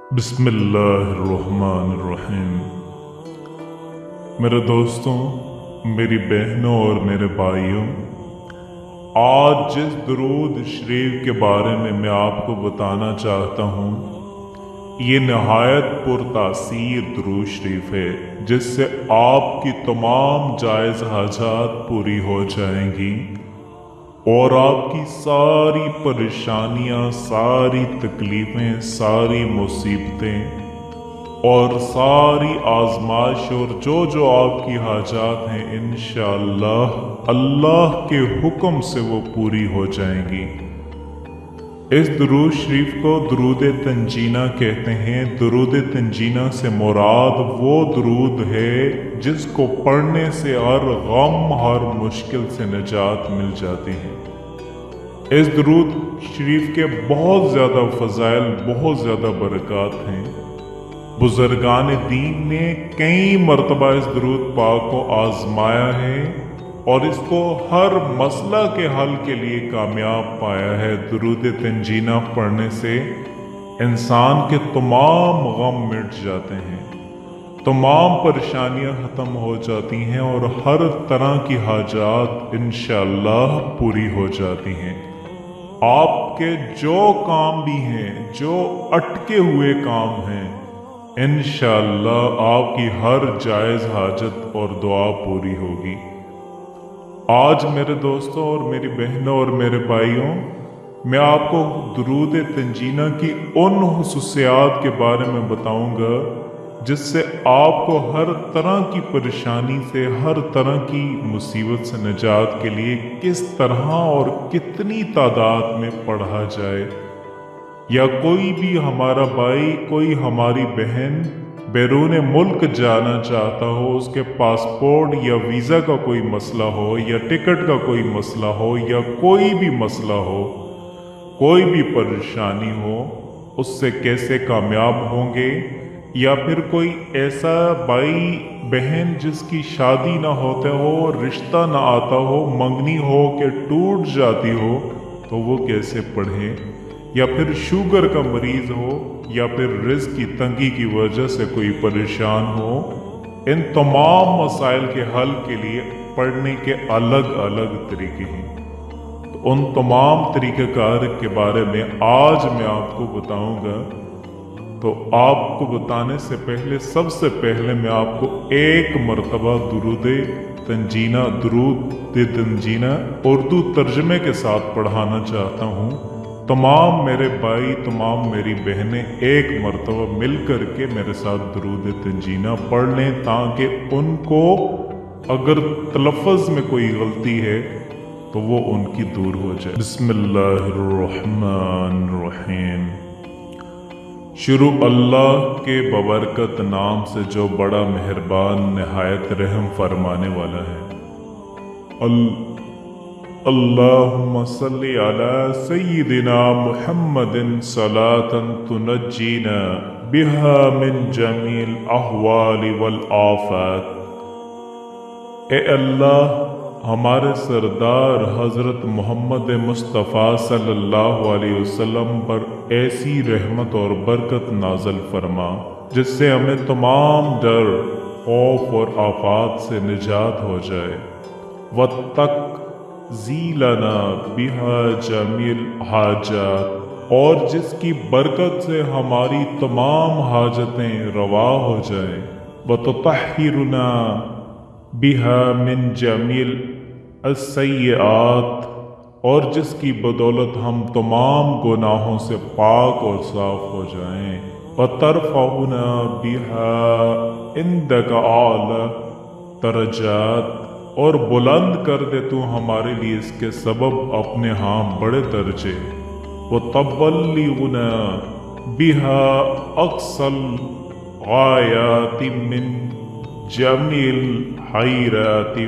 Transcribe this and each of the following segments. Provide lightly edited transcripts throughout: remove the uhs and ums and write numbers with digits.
बिस्मिल्लाहिर्रहमानिर्रहीम। मेरे दोस्तों, मेरी बहनों और मेरे भाइयों, आज जिस दुरूद शरीफ के बारे में मैं आपको बताना चाहता हूँ, ये नहायत पुरतासीर दुरूद शरीफ है, जिससे आपकी तमाम जायज़ हाजात पूरी हो जाएंगी और आपकी सारी परेशानियां, सारी तकलीफ़ें, सारी मुसीबतें और सारी आजमाइश और जो जो आपकी हाजात हैं, इंशाअल्लाह अल्लाह के हुक्म से वो पूरी हो जाएंगी। इस दुरूद शरीफ को दुरूद तंजीना कहते हैं। दुरूद तंजीना से मुराद वो दुरूद है जिसको पढ़ने से हर गम, हर मुश्किल से निजात मिल जाती है। इस दुरूद शरीफ के बहुत ज़्यादा फ़ज़ाइल, बहुत ज़्यादा बरक़ात हैं। बुज़ुर्गान दीन ने कई मरतबा इस दुरूद पाक को आज़माया है और इसको हर मसला के हल के लिए कामयाब पाया है। दुरूद तंजीना पढ़ने से इंसान के तमाम गम मिट जाते हैं, तमाम परेशानियां ख़त्म हो जाती हैं और हर तरह की हाजात इंशाअल्लाह पूरी हो जाती हैं। आपके जो काम भी हैं, जो अटके हुए काम हैं, इंशाअल्लाह आपकी हर जायज़ हाजत और दुआ पूरी होगी। आज मेरे दोस्तों और मेरी बहनों और मेरे भाइयों, मैं आपको दुरूद तंजीना की उन हुसूसियात के बारे में बताऊंगा जिससे आपको हर तरह की परेशानी से, हर तरह की मुसीबत से निजात के लिए किस तरह और कितनी तादाद में पढ़ा जाए। या कोई भी हमारा भाई, कोई हमारी बहन बैरून मुल्क जाना चाहता हो, उसके पासपोर्ट या वीज़ा का कोई मसला हो, या टिकट का कोई मसला हो, या कोई भी मसला हो, कोई भी परेशानी हो, उससे कैसे कामयाब होंगे। या फिर कोई ऐसा भाई बहन जिसकी शादी ना होते हो, रिश्ता ना आता हो, मंगनी हो के टूट जाती हो, तो वो कैसे पढ़ें। या फिर शुगर का मरीज़ हो, या फिर रिज़्क की तंगी की वजह से कोई परेशान हो, इन तमाम मसाइल के हल के लिए पढ़ने के अलग अलग तरीके हैं। तो उन तमाम तरीक़ेकार के बारे में आज मैं आपको बताऊंगा। तो आपको बताने से पहले, सबसे पहले मैं आपको एक मरतबा दुरूद तंजीना उर्दू तर्जमे के साथ पढ़ाना चाहता हूँ। तमाम मेरे भाई, तमाम मेरी बहनें एक मरतबा मिल कर के मेरे साथ दुरूद तंजीना पढ़ लें, ताकि उनको अगर तलफ़्फ़ुज़ में कोई गलती है तो वो उनकी दूर हो जाए। बिस्मिल्लाहिर्रहमानिर्रहीम। शुरू अल्लाह के बबरकत नाम से जो बड़ा मेहरबान, नहायत रहम फरमाने वाला है। अल्लाहुम्मा सल्ली अला सय्यिदिना मुहम्मदिन सलातन तुनज्जीना बिहा मिन जमील अहवाली वल आफात। ए अल्लाह, हमारे सरदार हज़रत मोहम्मद मुस्तफ़ा सल्लल्लाहु अलैहि वसल्लम पर ऐसी रहमत और बरकत नाज़िल फरमा जिससे हमें तमाम डर, खौफ और आफात से निजात हो जाए। वत्तक ज़ीलना बिहा जमील हाजात, और जिसकी बरकत से हमारी तमाम हाजतें रवा हो जाए। वतुतहिरुना बिहा मिन जमील अस्सय्यात, और जिसकी बदौलत हम तमाम गुनाहों से पाक और साफ हो जाएं। वतरफ़उना बिहा इंदका आला दरजात, और बुलंद कर दे तू हमारे लिए इसके सबब अपने यहाँ बड़े दर्जे। वो तबल्लिगुना बिहा अक्सल गायाति मिन जमील हैराति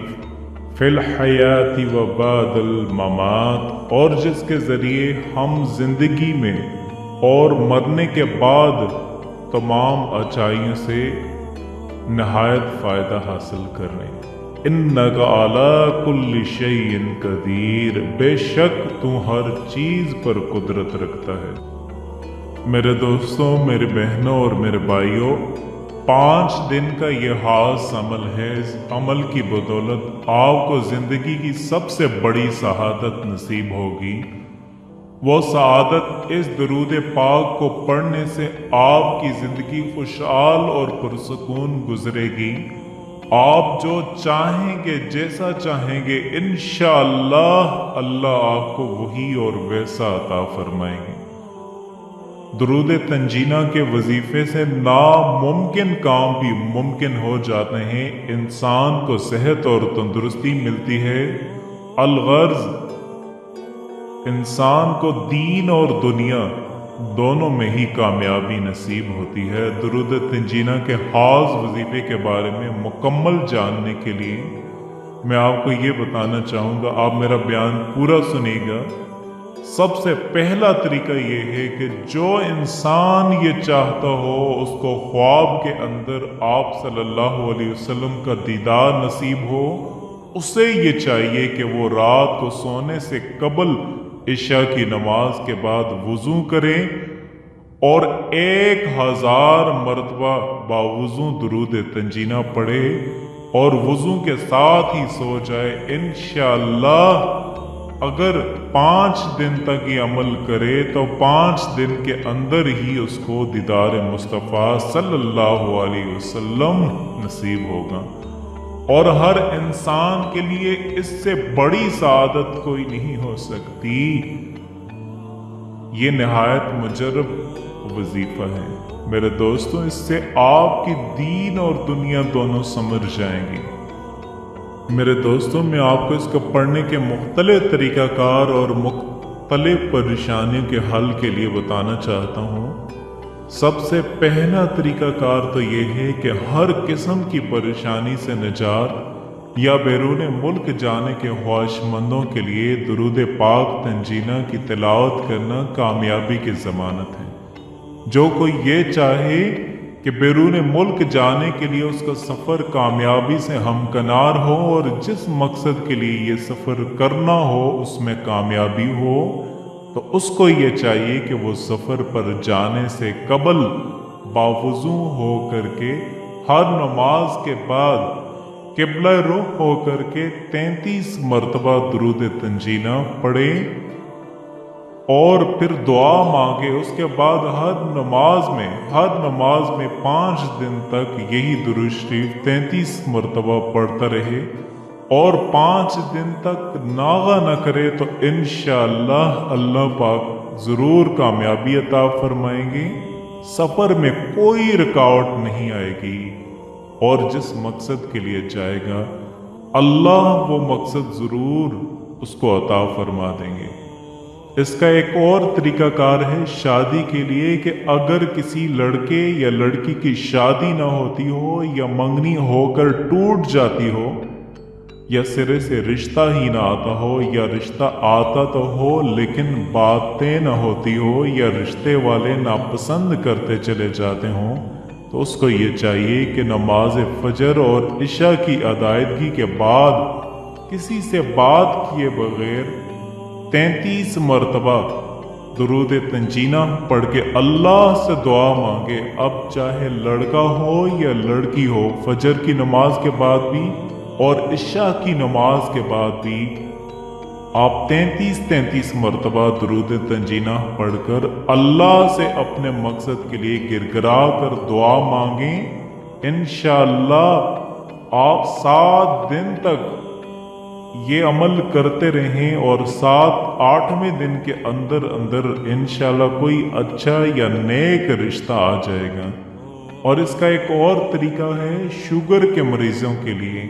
फिल हयाति व बादल ममात, और जिसके ज़रिए हम जिंदगी में और मरने के बाद तमाम अच्छाइयों से नहायत फ़ायदा हासिल करने। इन्नका अला कुल्लि शैइन कदीर, बेशक तू हर चीज़ पर कुदरत रखता है। मेरे दोस्तों, मेरी बहनों और मेरे भाइयों, 5 दिन का ये खास अमल है। इस अमल की बदौलत आपको जिंदगी की सबसे बड़ी शहादत नसीब होगी। वो शहादत इस दरूद पाक को पढ़ने से आपकी जिंदगी खुशहाल और पुरसकून गुजरेगी। आप जो चाहेंगे, जैसा चाहेंगे, इंशाअल्लाह अल्लाह आपको वही और वैसा अता फरमाएंगे। दुरूद तंजीना के वजीफे से नामुमकिन काम भी मुमकिन हो जाते हैं। इंसान को सेहत और तंदुरुस्ती मिलती है। अलगर्ज इंसान को दीन और दुनिया दोनों में ही कामयाबी नसीब होती है। दुरूद तंजीना के खास वजीफे के बारे में मुकम्मल जानने के लिए मैं आपको ये बताना चाहूँगा, आप मेरा बयान पूरा सुनिएगा। सबसे पहला तरीका ये है कि जो इंसान ये चाहता हो उसको ख्वाब के अंदर आप सल्लल्लाहु अलैहि वसल्लम का दीदार नसीब हो, उसे ये चाहिए कि वो रात को सोने से कबल इशा की नमाज के बाद वुजू करें और 1000 मरतबा बावुजू दुरूद तंजीना पढ़े और वुजू के साथ ही सो जाए। इंशाअल्लाह अगर 5 दिन तक ये अमल करे तो 5 दिन के अंदर ही उसको दीदार मुस्तफ़ा सल्लल्लाहु अलैहि वसल्लम नसीब होगा। और हर इंसान के लिए इससे बड़ी सआदत कोई नहीं हो सकती। ये निहायत मुजरब वजीफा है मेरे दोस्तों। इससे आपकी दीन और दुनिया दोनों समझ जाएंगी। मेरे दोस्तों, मैं आपको इसको पढ़ने के मुख्तलिफ तरीक़ाकार और मुख्तलिफ परेशानियों के हल के लिए बताना चाहता हूँ। सबसे पहला तरीक़ाकार तो ये है कि हर किस्म की परेशानी से निजात या बैरून मुल्क जाने के ख्वाहिशमंदों के लिए दुरूद पाक तंजीना की तिलावत करना कामयाबी की ज़मानत है। जो कोई ये चाहे कि बैरून मुल्क जाने के लिए उसका सफ़र कामयाबी से हमकनार हो और जिस मकसद के लिए ये सफ़र करना हो उसमें कामयाबी हो, तो उसको ये चाहिए कि वो सफ़र पर जाने से कबल बावुज़ू हो करके हर नमाज के बाद क़िबला रुख हो करके 33 मरतबा दुरूद तंजीना पढ़े और फिर दुआ मांगे। उसके बाद हर नमाज में 5 दिन तक यही दुरूद शरीफ 33 मरतबा पढ़ता रहे और 5 दिन तक नागा न करे तो इंशाअल्लाह अल्लाह पाक ज़रूर कामयाबी अता फरमाएंगे। सफ़र में कोई रुकावट नहीं आएगी और जिस मकसद के लिए जाएगा अल्लाह वो मकसद ज़रूर उसको अता फरमा देंगे। इसका एक और तरीक़ाकार है शादी के लिए कि अगर किसी लड़के या लड़की की शादी ना होती हो या मंगनी होकर टूट जाती हो या सिरे से रिश्ता ही ना आता हो या रिश्ता आता तो हो लेकिन बातें ना होती हो या रिश्ते वाले नापसंद करते चले जाते हों, तो उसको ये चाहिए कि नमाज फजर और इशा की अदायगी के बाद किसी से बात किए बगैर 33 मरतबा दुरूद तंजीना पढ़ के अल्लाह से दुआ मांगे। अब चाहे लड़का हो या लड़की हो, फजर की नमाज के बाद भी और इशा की नमाज के बाद भी आप 33 मरतबा दुरूद तंजीना पढ़कर अल्लाह से अपने मकसद के लिए गिरगिरा कर दुआ मांगें। इंशाअल्लाह आप 7 दिन तक ये अमल करते रहें और 7-8वें दिन के अंदर अंदर इंशाअल्लाह कोई अच्छा या नेक रिश्ता आ जाएगा। और इसका एक और तरीका है शुगर के मरीजों के लिए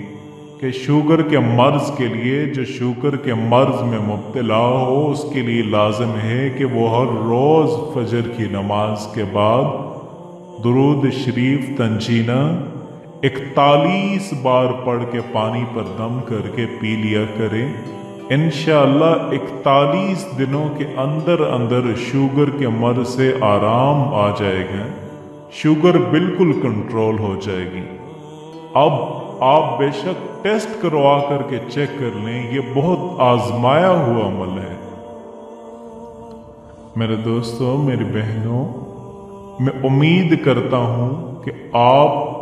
कि शुगर के मर्ज के लिए, जो शुगर के मर्ज में मुब्तला हो उसके लिए लाजिम है कि वो हर रोज़ फजर की नमाज के बाद दुरूद शरीफ तंजीना 41 बार पढ़ के पानी पर दम करके पी लिया करें। इंशाअल्लाह 41 दिनों के अंदर अंदर शुगर के मर्ज से आराम आ जाएगा, शुगर बिल्कुल कंट्रोल हो जाएगी। अब आप बेशक टेस्ट करवा करके चेक कर लें, ये बहुत आजमाया हुआ अमल है। मेरे दोस्तों, मेरी बहनों, میں امید کرتا ہوں کہ آپ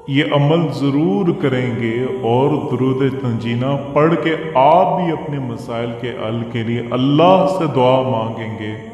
یہ عمل ضرور کریں گے اور درود تنجینہ پڑھ کے آپ بھی اپنے مسائل کے حل کے لیے اللہ سے دعا مانگیں گے۔